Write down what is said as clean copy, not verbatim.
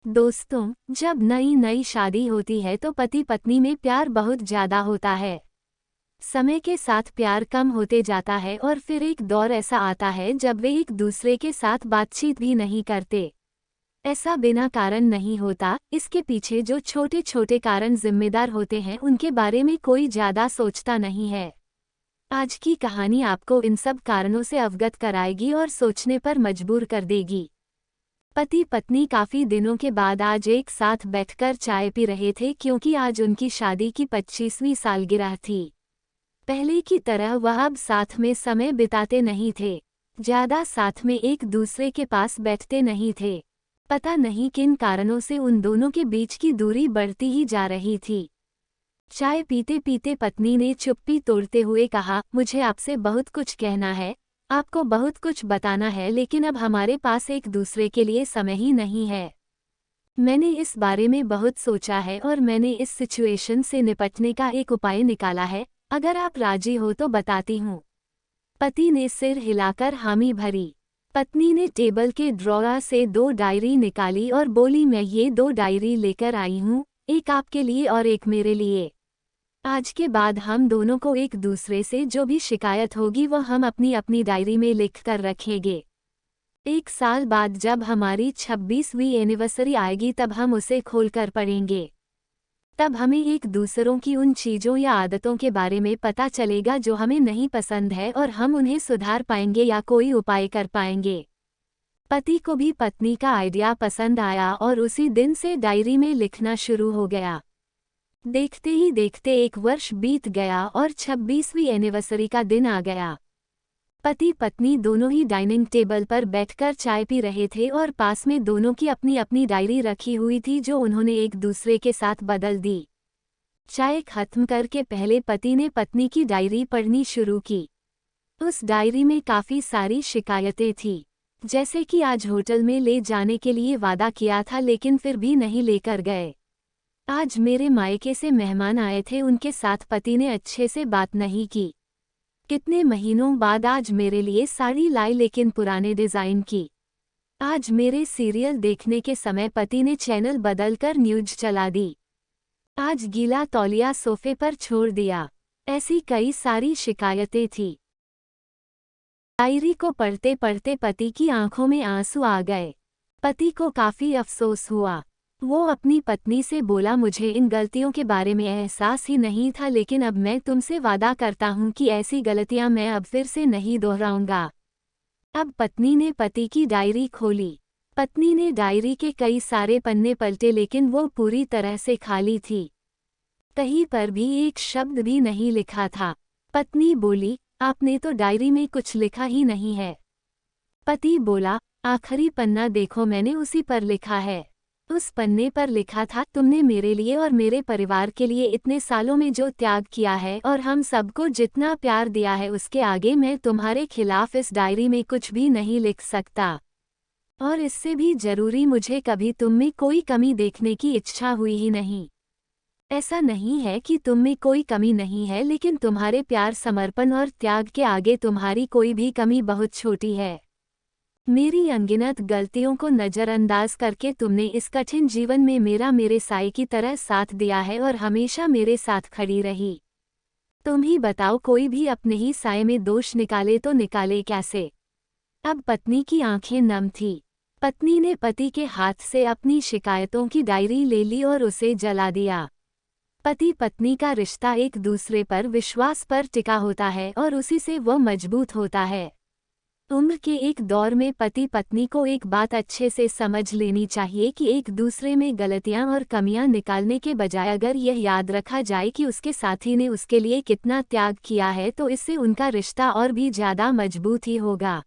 दोस्तों, जब नई नई शादी होती है तो पति पत्नी में प्यार बहुत ज्यादा होता है। समय के साथ प्यार कम होते जाता है और फिर एक दौर ऐसा आता है जब वे एक दूसरे के साथ बातचीत भी नहीं करते। ऐसा बिना कारण नहीं होता, इसके पीछे जो छोटे छोटे कारण जिम्मेदार होते हैं उनके बारे में कोई ज्यादा सोचता नहीं है। आज की कहानी आपको इन सब कारणों से अवगत कराएगी और सोचने पर मजबूर कर देगी। पति पत्नी काफी दिनों के बाद आज एक साथ बैठकर चाय पी रहे थे क्योंकि आज उनकी शादी की 25वीं सालगिरह थी। पहले की तरह वह अब साथ में समय बिताते नहीं थे, ज्यादा साथ में एक दूसरे के पास बैठते नहीं थे। पता नहीं किन कारणों से उन दोनों के बीच की दूरी बढ़ती ही जा रही थी। चाय पीते पीते पत्नी ने चुप्पी तोड़ते हुए कहा, मुझे आपसे बहुत कुछ कहना है, आपको बहुत कुछ बताना है, लेकिन अब हमारे पास एक दूसरे के लिए समय ही नहीं है। मैंने इस बारे में बहुत सोचा है और मैंने इस सिचुएशन से निपटने का एक उपाय निकाला है। अगर आप राजी हो तो बताती हूँ। पति ने सिर हिलाकर हामी भरी। पत्नी ने टेबल के ड्रॉअर से 2 डायरी निकाली और बोली, मैं ये 2 डायरी लेकर आई हूँ, एक आपके लिए और एक मेरे लिए। आज के बाद हम दोनों को एक दूसरे से जो भी शिकायत होगी वो हम अपनी अपनी डायरी में लिख कर रखेंगे। 1 साल बाद जब हमारी 26वीं एनिवर्सरी आएगी तब हम उसे खोलकर पढ़ेंगे। तब हमें एक दूसरों की उन चीज़ों या आदतों के बारे में पता चलेगा जो हमें नहीं पसंद है और हम उन्हें सुधार पाएंगे या कोई उपाय कर पाएंगे। पति को भी पत्नी का आइडिया पसंद आया और उसी दिन से डायरी में लिखना शुरू हो गया। देखते ही देखते 1 वर्ष बीत गया और 26वीं एनिवर्सरी का दिन आ गया। पति पत्नी दोनों ही डाइनिंग टेबल पर बैठकर चाय पी रहे थे और पास में दोनों की अपनी अपनी डायरी रखी हुई थी जो उन्होंने एक दूसरे के साथ बदल दी। चाय खत्म करके पहले पति ने पत्नी की डायरी पढ़नी शुरू की। उस डायरी में काफ़ी सारी शिकायतें थी, जैसे कि आज होटल में ले जाने के लिए वादा किया था लेकिन फिर भी नहीं लेकर गए। आज मेरे मायके से मेहमान आए थे, उनके साथ पति ने अच्छे से बात नहीं की। कितने महीनों बाद आज मेरे लिए साड़ी लाई लेकिन पुराने डिज़ाइन की। आज मेरे सीरियल देखने के समय पति ने चैनल बदलकर न्यूज चला दी। आज गीला तौलिया सोफे पर छोड़ दिया। ऐसी कई सारी शिकायतें थी। डायरी को पढ़ते पढ़ते पति की आंखों में आंसू आ गए। पति को काफ़ी अफसोस हुआ। वो अपनी पत्नी से बोला, मुझे इन गलतियों के बारे में एहसास ही नहीं था, लेकिन अब मैं तुमसे वादा करता हूँ कि ऐसी गलतियाँ मैं अब फिर से नहीं दोहराऊंगा। अब पत्नी ने पति की डायरी खोली। पत्नी ने डायरी के कई सारे पन्ने पलटे लेकिन वो पूरी तरह से खाली थी। कहीं पर भी एक शब्द भी नहीं लिखा था। पत्नी बोली, आपने तो डायरी में कुछ लिखा ही नहीं है। पति बोला, आखिरी पन्ना देखो, मैंने उसी पर लिखा है। उस पन्ने पर लिखा था, तुमने मेरे लिए और मेरे परिवार के लिए इतने सालों में जो त्याग किया है और हम सबको जितना प्यार दिया है उसके आगे मैं तुम्हारे खिलाफ इस डायरी में कुछ भी नहीं लिख सकता। और इससे भी जरूरी, मुझे कभी तुम में कोई कमी देखने की इच्छा हुई ही नहीं। ऐसा नहीं है कि तुम में कोई कमी नहीं है, लेकिन तुम्हारे प्यार, समर्पण और त्याग के आगे तुम्हारी कोई भी कमी बहुत छोटी है। मेरी अनगिनत गलतियों को नज़रअंदाज करके तुमने इस कठिन जीवन में मेरे साए की तरह साथ दिया है और हमेशा मेरे साथ खड़ी रही। तुम ही बताओ, कोई भी अपने ही साए में दोष निकाले तो निकाले कैसे। अब पत्नी की आंखें नम थीं। पत्नी ने पति के हाथ से अपनी शिकायतों की डायरी ले ली और उसे जला दिया। पति पत्नी का रिश्ता एक दूसरे पर विश्वास पर टिका होता है और उसी से वो मजबूत होता है। उम्र के एक दौर में पति पत्नी को एक बात अच्छे से समझ लेनी चाहिए कि एक दूसरे में गलतियां और कमियां निकालने के बजाय अगर यह याद रखा जाए कि उसके साथी ने उसके लिए कितना त्याग किया है तो इससे उनका रिश्ता और भी ज़्यादा मजबूत ही होगा।